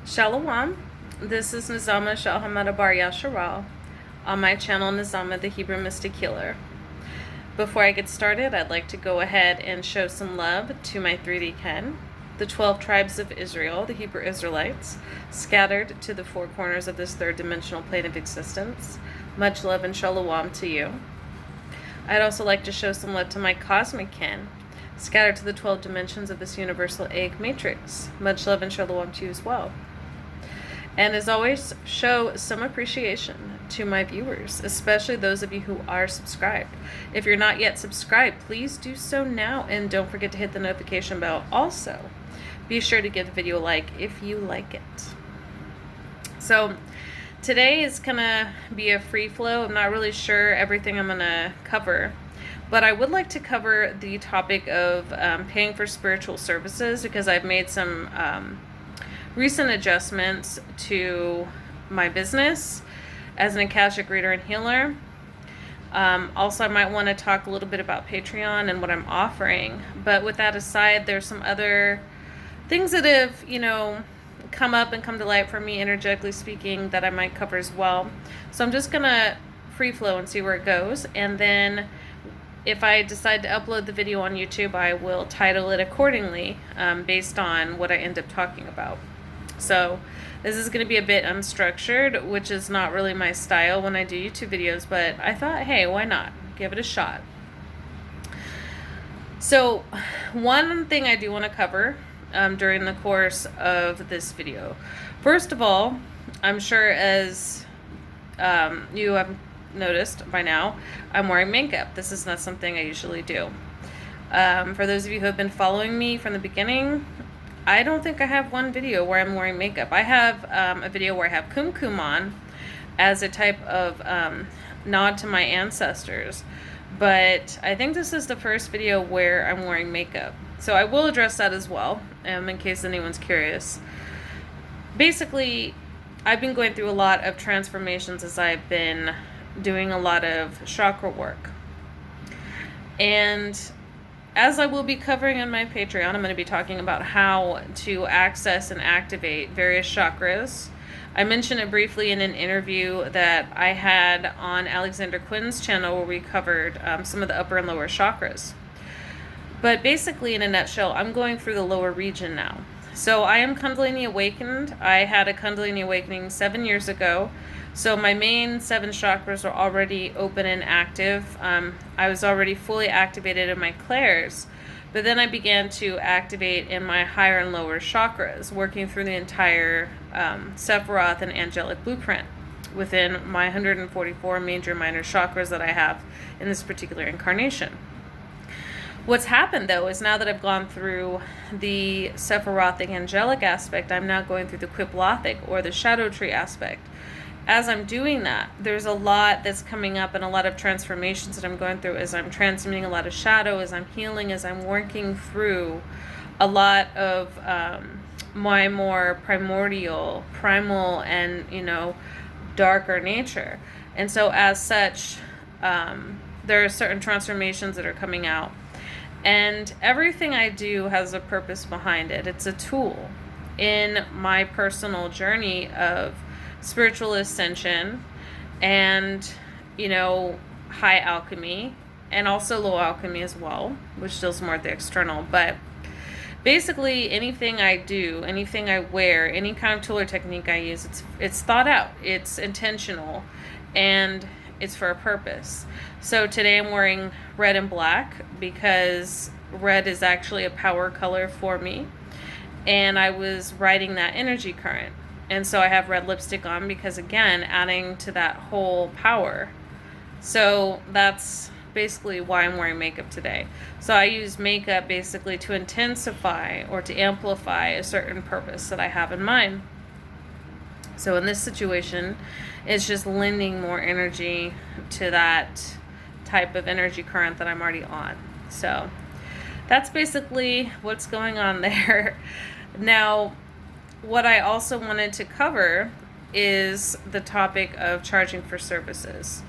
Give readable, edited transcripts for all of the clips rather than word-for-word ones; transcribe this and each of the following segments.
Shalom. This is Nizama Shalhamada Bar Yasharal on my channel Nizama the Hebrew Mystic Healer. Before I get started, I'd like to go ahead and show some love to my 3D Ken, the 12 tribes of Israel, the Hebrew Israelites, scattered to the four corners of this third dimensional plane of existence. Much love and shalom to you. I'd also like to show some love to my cosmic Ken, scattered to the 12 dimensions of this universal egg matrix. Much love and shalom to you as well. And as always, show some appreciation to my viewers, especially those of you who are subscribed. If you're not yet subscribed, please do so now, and don't forget to hit the notification bell. Also, be sure to give the video a like if you like it. So today is gonna be a free flow. I'm not really sure everything I'm gonna cover, but I would like to cover the topic of paying for spiritual services, because I've made some recent adjustments to my business as an Akashic reader and healer. Also, I might want to talk a little bit about Patreon and what I'm offering. But with that aside, there's some other things that have, come up and come to light for me, energetically speaking, that I might cover as well. So I'm just going to free flow and see where it goes. And then if I decide to upload the video on YouTube, I will title it accordingly based on what I end up talking about. So this is going to be a bit unstructured, which is not really my style when I do YouTube videos, but I thought, hey, why not? Give it a shot. So one thing I do want to cover during the course of this video. First of all, I'm sure as you have noticed by now, I'm wearing makeup. This is not something I usually do. For those of you who have been following me from the beginning, I don't think I have one video where I'm wearing makeup. I have a video where I have kumkum on as a type of nod to my ancestors. But I think this is the first video where I'm wearing makeup. So I will address that as well, in case anyone's curious. Basically, I've been going through a lot of transformations as I've been doing a lot of chakra work. And as I will be covering on my Patreon, I'm going to be talking about how to access and activate various chakras. I mentioned it briefly in an interview that I had on Alexander Quinn's channel, where we covered some of the upper and lower chakras. But basically, in a nutshell, I'm going through the lower region now. So I am Kundalini awakened. I had a Kundalini awakening 7 years ago. So my main 7 chakras are already open and active. I was already fully activated in my clairs, but then I began to activate in my higher and lower chakras, working through the entire Sephiroth and angelic blueprint within my 144 major minor chakras that I have in this particular incarnation. What's happened, though, is now that I've gone through the Sephirothic angelic aspect, I'm now going through the Qiplothic, or the shadow tree aspect. As I'm doing that, there's a lot that's coming up and a lot of transformations that I'm going through as I'm transmuting a lot of shadow, as I'm healing, as I'm working through a lot of my more primordial, primal, and, darker nature. And so as such, there are certain transformations that are coming out. And everything I do has a purpose behind it. It's a tool in my personal journey of spiritual ascension and, high alchemy, and also low alchemy as well, which deals more with the external. But basically, anything I do, anything I wear, any kind of tool or technique I use, it's thought out, it's intentional, and it's for a purpose. So today I'm wearing red and black because red is actually a power color for me, and I was riding that energy current. And so I have red lipstick on because, again, adding to that whole power. So that's basically why I'm wearing makeup today. So I use makeup basically to intensify or to amplify a certain purpose that I have in mind. So in this situation, it's just lending more energy to that type of energy current that I'm already on. So that's basically what's going on there. Now, what I also wanted to cover is the topic of charging for services.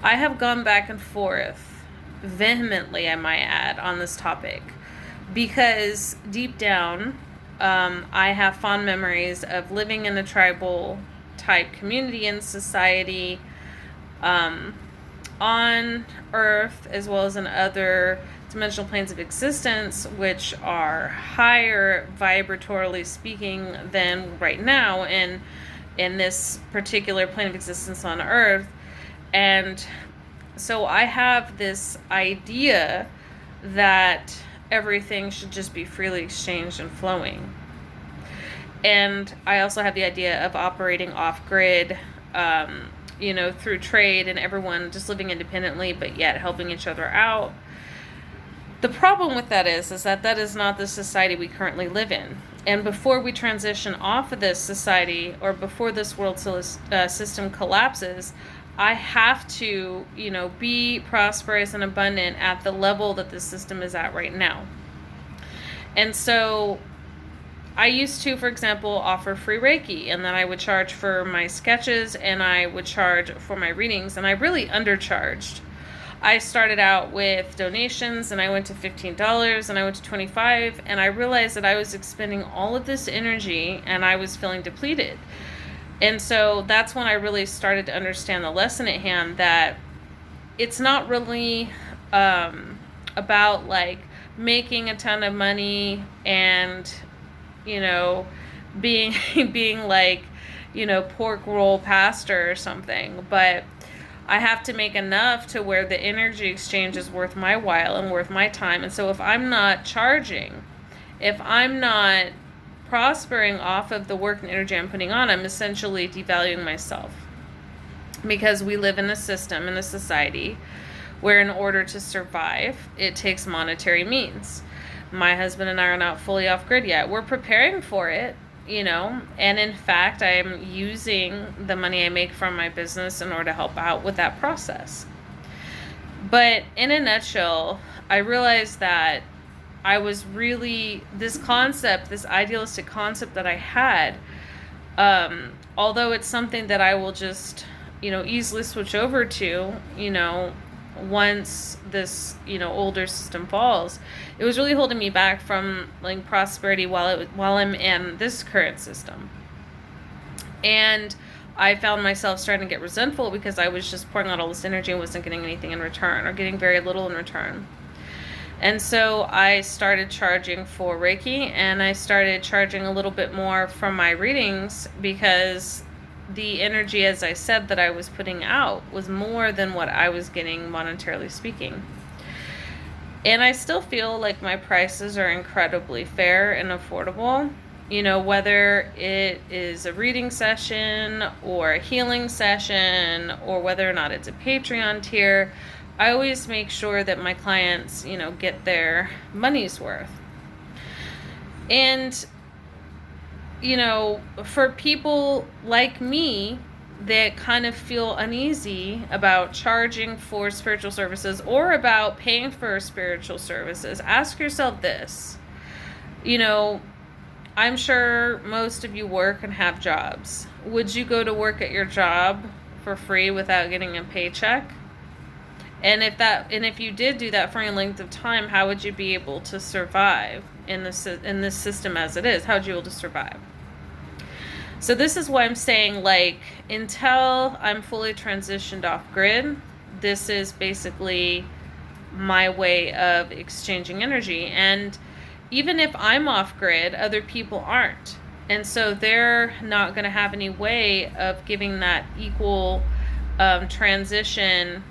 I have gone back and forth vehemently, I might add, on this topic, because deep down, I have fond memories of living in a tribal type community and society, on Earth as well as in other dimensional planes of existence, which are higher vibratorily speaking than right now in this particular plane of existence on Earth. And so I have this idea that everything should just be freely exchanged and flowing. And I also have the idea of operating off-grid, through trade and everyone just living independently, but yet helping each other out. The problem with that is that is not the society we currently live in. And before we transition off of this society, or before this world system collapses, I have to, be prosperous and abundant at the level that the system is at right now. And so I used to, for example, offer free Reiki, and then I would charge for my sketches and I would charge for my readings, and I really undercharged. I started out with donations and I went to $15 and I went to $25, and I realized that I was expending all of this energy and I was feeling depleted. And so that's when I really started to understand the lesson at hand, that it's not really about like making a ton of money and being like pork roll pastor or something, but I have to make enough to where the energy exchange is worth my while and worth my time. And so if I'm not charging, if I'm not prospering off of the work and energy I'm putting on, I'm essentially devaluing myself. Because we live in a system, in a society, where in order to survive, it takes monetary means. My husband and I are not fully off grid yet. We're preparing for it, and in fact, I am using the money I make from my business in order to help out with that process. But in a nutshell, I realized that I was really, this idealistic concept that I had, although it's something that I will just, easily switch over to, once this, older system falls, it was really holding me back from like prosperity while I'm in this current system. And I found myself starting to get resentful because I was just pouring out all this energy and wasn't getting anything in return, or getting very little in return. And so I started charging for Reiki, and I started charging a little bit more from my readings, because the energy, as I said, that I was putting out was more than what I was getting monetarily speaking. And I still feel like my prices are incredibly fair and affordable. Whether it is a reading session or a healing session, or whether or not it's a Patreon tier, I always make sure that my clients, get their money's worth. And, for people like me that kind of feel uneasy about charging for spiritual services or about paying for spiritual services, ask yourself this. I'm sure most of you work and have jobs. Would you go to work at your job for free without getting a paycheck? And if you did do that for any length of time, how would you be able to survive in this system as it is? How would you be able to survive? So this is why I'm saying, like, until I'm fully transitioned off grid, this is basically my way of exchanging energy. And even if I'm off grid, other people aren't. And so they're not going to have any way of giving that equal transaction,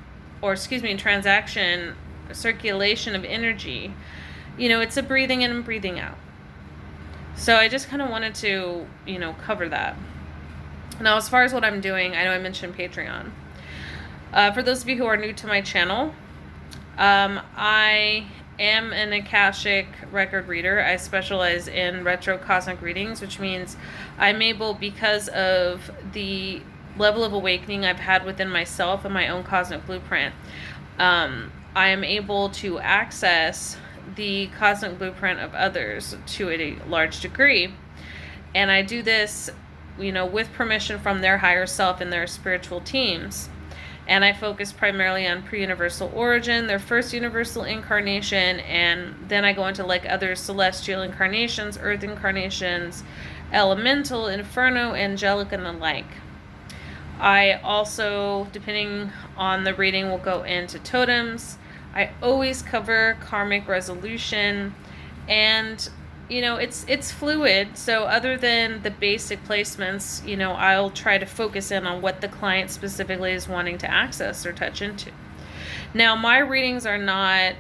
circulation of energy. It's a breathing in and breathing out. So I just kind of wanted to, cover that. Now, as far as what I'm doing, I know I mentioned Patreon. For those of you who are new to my channel, I am an Akashic record reader. I specialize in retro cosmic readings, which means I'm able, because of the level of awakening I've had within myself and my own cosmic blueprint, I am able to access the cosmic blueprint of others to a large degree. And I do this, with permission from their higher self and their spiritual teams. And I focus primarily on pre-universal origin, their first universal incarnation, and then I go into like other celestial incarnations, earth incarnations, elemental, inferno, angelic, and the like. I also, depending on the reading, will go into totems. I always cover karmic resolution, and it's fluid. So other than the basic placements, I'll try to focus in on what the client specifically is wanting to access or touch into. Now, my readings are not,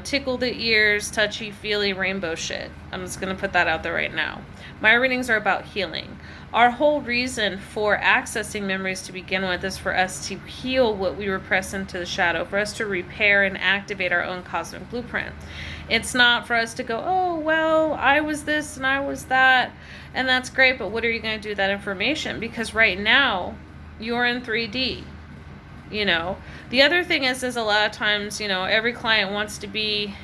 tickle the ears, touchy-feely rainbow shit. I'm just going to put that out there right now. My readings are about healing. Our whole reason for accessing memories to begin with is for us to heal what we repress into the shadow, for us to repair and activate our own cosmic blueprint. It's not for us to go, oh, well, I was this and I was that, and that's great, but what are you going to do with that information? Because right now, you're in 3D. The other thing is a lot of times, every client wants to be,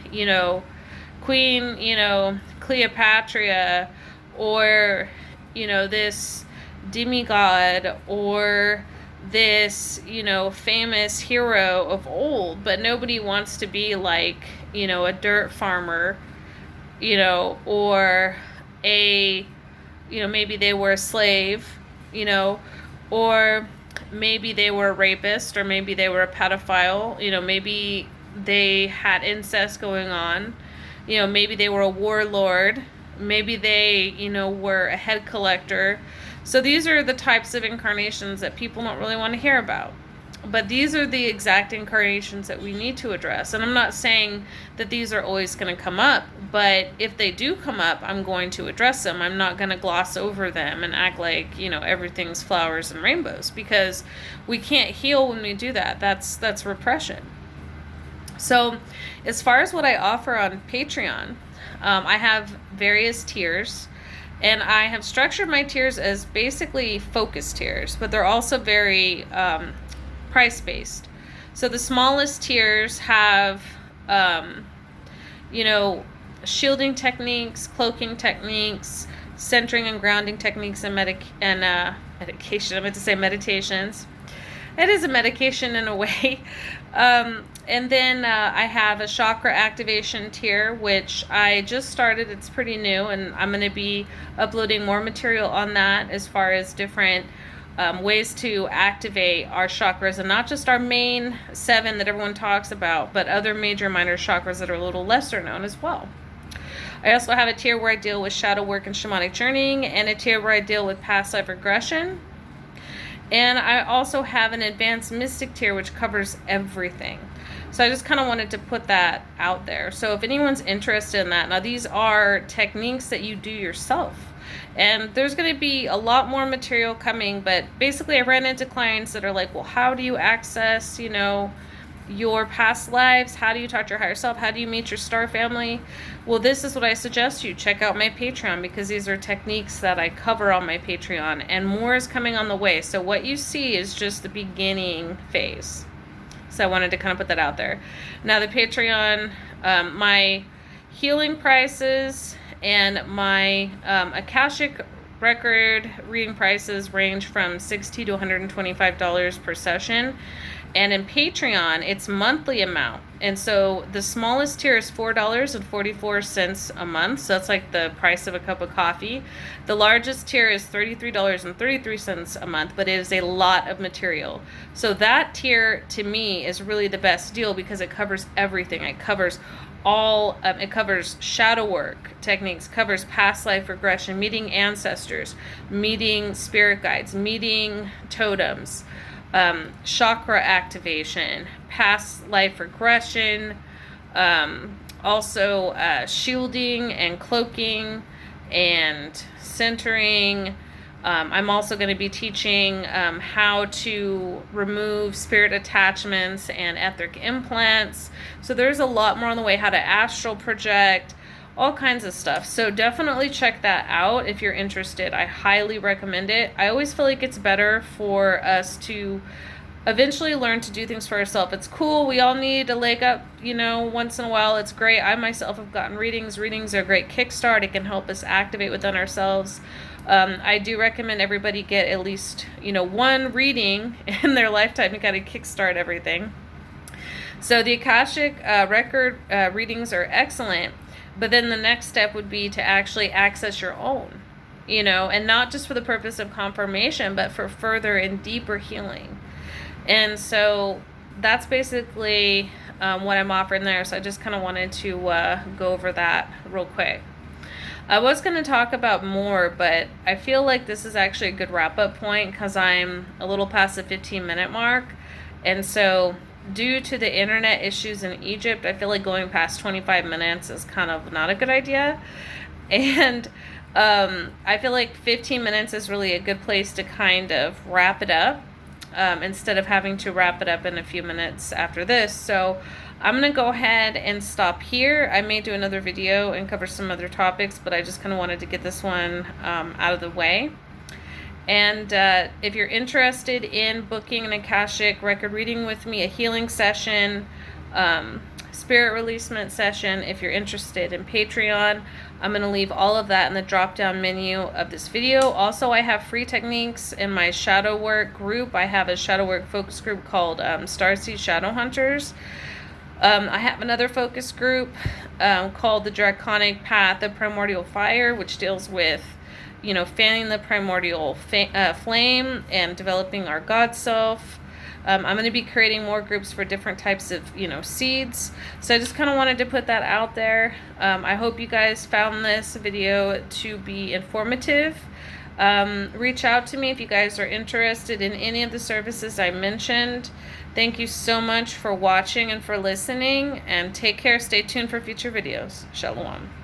Queen, Cleopatra, or, this demigod, or this, famous hero of old, but nobody wants to be like, a dirt farmer, or maybe they were a slave, or maybe they were a rapist, or maybe they were a pedophile, maybe they had incest going on, maybe they were a warlord, maybe they, were a head collector. So these are the types of incarnations that people don't really want to hear about. But these are the exact incarnations that we need to address. And I'm not saying that these are always going to come up, but if they do come up, I'm going to address them. I'm not going to gloss over them and act like, everything's flowers and rainbows, because we can't heal when we do that. That's repression. So as far as what I offer on Patreon, I have various tiers. And I have structured my tiers as basically focus tiers, but they're also very price-based. So the smallest tiers have, shielding techniques, cloaking techniques, centering and grounding techniques, and medication. I meant to say meditations. It is a medication in a way. And then I have a chakra activation tier, which I just started. It's pretty new, and I'm going to be uploading more material on that as far as different ways to activate our chakras, and not just our main 7 that everyone talks about, but other major minor chakras that are a little lesser known as well. I also have a tier where I deal with shadow work and shamanic journeying, and a tier where I deal with past life regression. And I also have an advanced mystic tier, which covers everything. So I just kind of wanted to put that out there. So if anyone's interested in that, now these are techniques that you do yourself. And there's going to be a lot more material coming, but basically I ran into clients that are like, well, how do you access, your past lives? How do you talk to your higher self? How do you meet your star family? Well, this is what I suggest you check out my Patreon, because these are techniques that I cover on my Patreon, and more is coming on the way. So what you see is just the beginning phase. So I wanted to kind of put that out there. Now the Patreon, my healing prices and my Akashic record reading prices range from $60 to $125 per session. And in Patreon, it's monthly amount. And so the smallest tier is $4.44 a month. So that's like the price of a cup of coffee. The largest tier is $33.33 a month, but it is a lot of material. So that tier to me is really the best deal, because it covers everything. It covers it covers shadow work techniques, covers past life regression, meeting ancestors, meeting spirit guides, meeting totems, chakra activation, past life regression, also shielding and cloaking and centering. I'm also going to be teaching how to remove spirit attachments and etheric implants. So there's a lot more on the way, how to astral project, all kinds of stuff. So definitely check that out if you're interested. I highly recommend it. I always feel like it's better for us to eventually learn to do things for ourselves. It's cool. We all need a leg up, once in a while. It's great. I myself have gotten readings. Readings are a great kickstart. It can help us activate within ourselves. I do recommend everybody get at least, one reading in their lifetime to kind of kickstart everything. So the Akashic record readings are excellent, but then the next step would be to actually access your own, and not just for the purpose of confirmation, but for further and deeper healing. And so that's basically what I'm offering there. So I just kind of wanted to go over that real quick. I was going to talk about more, but I feel like this is actually a good wrap-up point because I'm a little past the 15-minute mark. And so due to the internet issues in Egypt, I feel like going past 25 minutes is kind of not a good idea. And I feel like 15 minutes is really a good place to kind of wrap it up instead of having to wrap it up in a few minutes after this. So I'm going to go ahead and stop here. I may do another video and cover some other topics, but I just kind of wanted to get this one out of the way. And if you're interested in booking an Akashic record reading with me, a healing session, spirit releasement session, if you're interested in Patreon, I'm going to leave all of that in the drop down menu of this video. Also, I have free techniques in my shadow work group. I have a shadow work focus group called Starseed Shadow Hunters. I have another focus group called the Draconic Path of Primordial Fire, which deals with, fanning the primordial flame and developing our God self. I'm going to be creating more groups for different types of, seeds. So I just kind of wanted to put that out there. I hope you guys found this video to be informative. Reach out to me if you guys are interested in any of the services I mentioned. Thank you so much for watching and for listening, and take care. Stay tuned for future videos. Shalom.